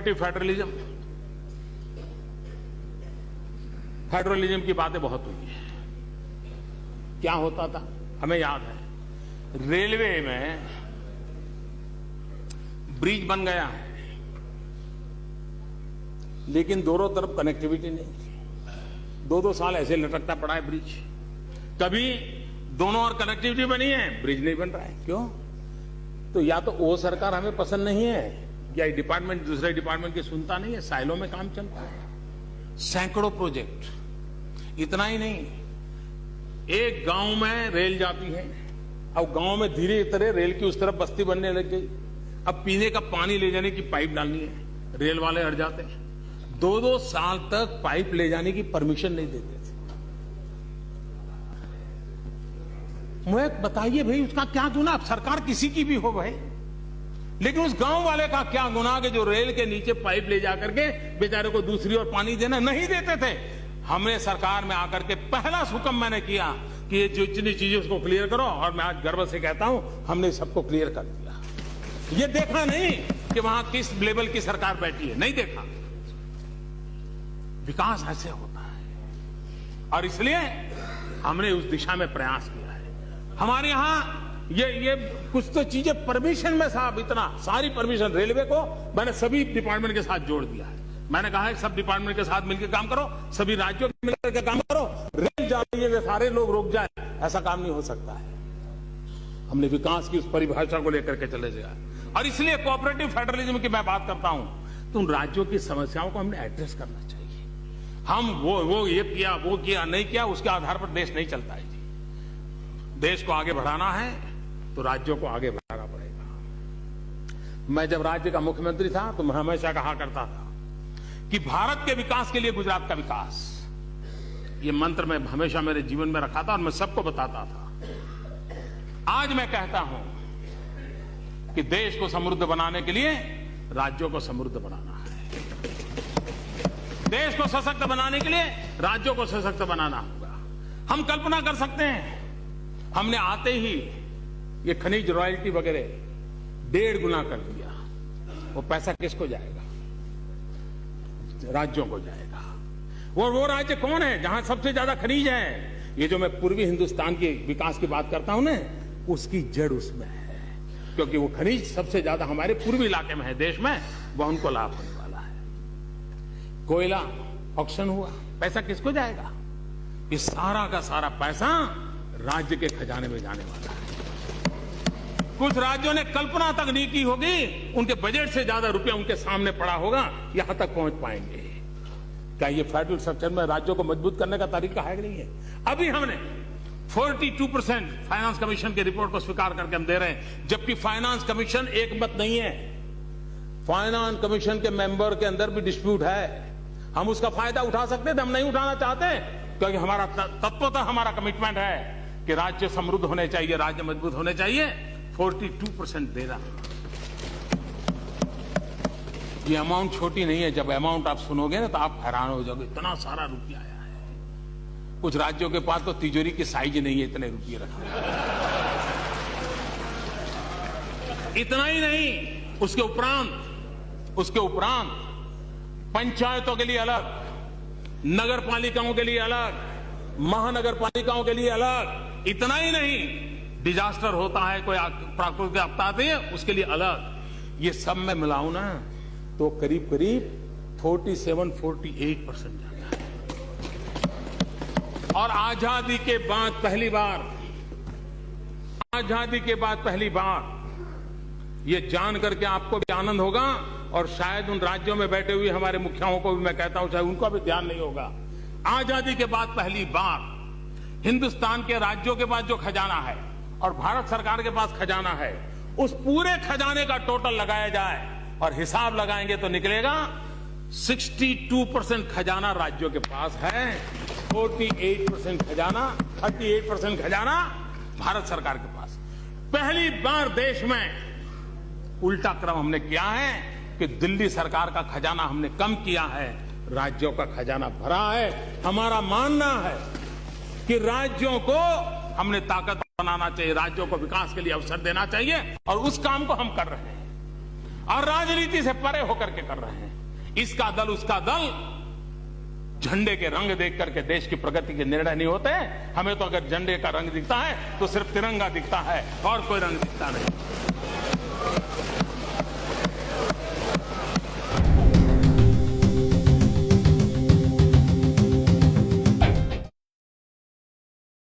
Cooperative federalism की बातें बहुत हुई है। क्या होता था हमें याद है, रेलवे में ब्रिज बन गया है लेकिन दोनों तरफ कनेक्टिविटी नहीं। 2-2 साल ऐसे लटकता पड़ा है ब्रिज, कभी दोनों और कनेक्टिविटी बनी है, ब्रिज नहीं बन रहा है। क्यों? तो या तो वो सरकार हमें पसंद नहीं है या डिपार्टमेंट दूसरे डिपार्टमेंट की सुनता नहीं है। साइलों में काम चलता है, सैकड़ों प्रोजेक्ट। इतना ही नहीं, एक गांव में रेल जाती है, अब गांव में धीरे धीरे रेल की उस तरफ बस्ती बनने लग गई। अब पीने का पानी ले जाने की पाइप डालनी है, रेल वाले अड़ जाते हैं। 2-2 साल तक पाइप ले जाने की परमिशन नहीं देते थे। मुझे बताइए भाई, उसका क्या गुनाह? सरकार किसी की भी हो भाई, लेकिन उस गांव वाले का क्या गुनाह कि जो रेल के नीचे पाइप ले जाकर के बेचारे को दूसरी ओर पानी देना नहीं देते थे। हमने सरकार में आकर के पहला हुक्म मैंने किया कि ये जो इतनी चीजें उसको क्लियर करो, और मैं आज गर्व से कहता हूं हमने सबको क्लियर कर दिया। ये देखा नहीं कि वहां किस लेवल की सरकार बैठी है, नहीं देखा। विकास ऐसे होता है और इसलिए हमने उस दिशा में प्रयास किया है। हमारे यहां ये कुछ तो चीजें परमिशन में साहब, इतना सारी परमिशन रेलवे को मैंने सभी डिपार्टमेंट के साथ जोड़ दिया है। मैंने कहा है सब डिपार्टमेंट के साथ मिलकर काम करो, सभी राज्यों के मिलकर काम करो। रेल जा रही है, सारे लोग रुक जाए, ऐसा काम नहीं हो सकता है। हमने विकास की उस परिभाषा को लेकर के चले जाए और इसलिए कोऑपरेटिव फेडरलिज्म की मैं बात करता हूं तो उन राज्यों की समस्याओं को हमने एड्रेस करना चाहिए। हम वो ये किया वो किया नहीं किया, उसके आधार पर देश नहीं चलता है जी। देश को आगे बढ़ाना है तो राज्यों को आगे बढ़ाना पड़ेगा। मैं जब राज्य का मुख्यमंत्री था तो मैं हमेशा कहा करता था कि भारत के विकास के लिए गुजरात का विकास, ये मंत्र मैं हमेशा मेरे जीवन में रखा था और मैं सबको बताता था। आज मैं कहता हूं कि देश को समृद्ध बनाने के लिए राज्यों को समृद्ध बनाना है, देश को सशक्त बनाने के लिए राज्यों को सशक्त बनाना होगा। हम कल्पना कर सकते हैं, हमने आते ही ये खनिज रॉयल्टी वगैरह 1.5 गुना कर दिया। वो पैसा किसको जाएगा? राज्यों को जाएगा। वो राज्य कौन है जहां सबसे ज्यादा खनिज है? ये जो मैं पूर्वी हिंदुस्तान के विकास की बात करता हूं ना, उसकी जड़ उसमें है, क्योंकि वो खनिज सबसे ज्यादा हमारे पूर्वी इलाके में है देश में, वह उनको लाभ होने वाला है। कोयला ऑक्शन हुआ, पैसा किसको जाएगा? ये सारा का सारा पैसा राज्य के खजाने में जाने वाला है। कुछ राज्यों ने कल्पना तक नहीं की होगी, उनके बजट से ज्यादा रुपया उनके सामने पड़ा होगा, यहां तक पहुंच पाएंगे। क्या ये फेडरल स्ट्रक्चर में राज्यों को मजबूत करने का तरीका है कि नहीं है? अभी हमने 42% फाइनेंस कमीशन की रिपोर्ट को स्वीकार करके हम दे रहे हैं, जबकि फाइनेंस कमीशन एक मत नहीं है। फाइनेंस कमीशन के मेंबर के अंदर भी डिस्प्यूट है। हम उसका फायदा उठा सकते थे, हम नहीं उठाना चाहते, क्योंकि हमारा तत्वतः हमारा कमिटमेंट है कि राज्य समृद्ध होने चाहिए, राज्य मजबूत होने चाहिए। 42% दे रहा। ये अमाउंट छोटी नहीं है। जब अमाउंट आप सुनोगे ना तो आप हैरान हो जाओगे, इतना सारा रुपया आया है। कुछ राज्यों के पास तो तिजोरी की साइज नहीं है, इतने रुपये रखने। इतना ही नहीं, उसके उपरांत पंचायतों के लिए अलग, नगर पालिकाओं के लिए अलग, महानगर पालिकाओं के लिए अलग। इतना ही नहीं, डिजास्टर होता है, कोई प्राकृतिक आपदा आती है, उसके लिए अलग। ये सब में मिलाऊं ना तो करीब 47-48% जाता है। और आजादी के बाद पहली बार ये जान करके आपको भी आनंद होगा और शायद उन राज्यों में बैठे हुए हमारे मुखियाओं को भी मैं कहता हूं, चाहे उनको भी ध्यान नहीं होगा। आजादी के बाद पहली बार हिंदुस्तान के राज्यों के पास जो खजाना है और भारत सरकार के पास खजाना है, उस पूरे खजाने का टोटल लगाया जाए और हिसाब लगाएंगे तो निकलेगा 62% खजाना राज्यों के पास है, 38% खजाना भारत सरकार के पास। पहली बार देश में उल्टा क्रम हमने किया है कि दिल्ली सरकार का खजाना हमने कम किया है, राज्यों का खजाना भरा है। हमारा मानना है कि राज्यों को हमने ताकत बनाना चाहिए, राज्यों को विकास के लिए अवसर देना चाहिए और उस काम को हम कर रहे हैं। और राजनीति से परे होकर के कर रहे हैं। इसका दल उसका दल झंडे के रंग देख करके देश की प्रगति के निर्णय नहीं होते। हमें तो अगर झंडे का रंग दिखता है तो सिर्फ तिरंगा दिखता है और कोई रंग दिखता नहीं।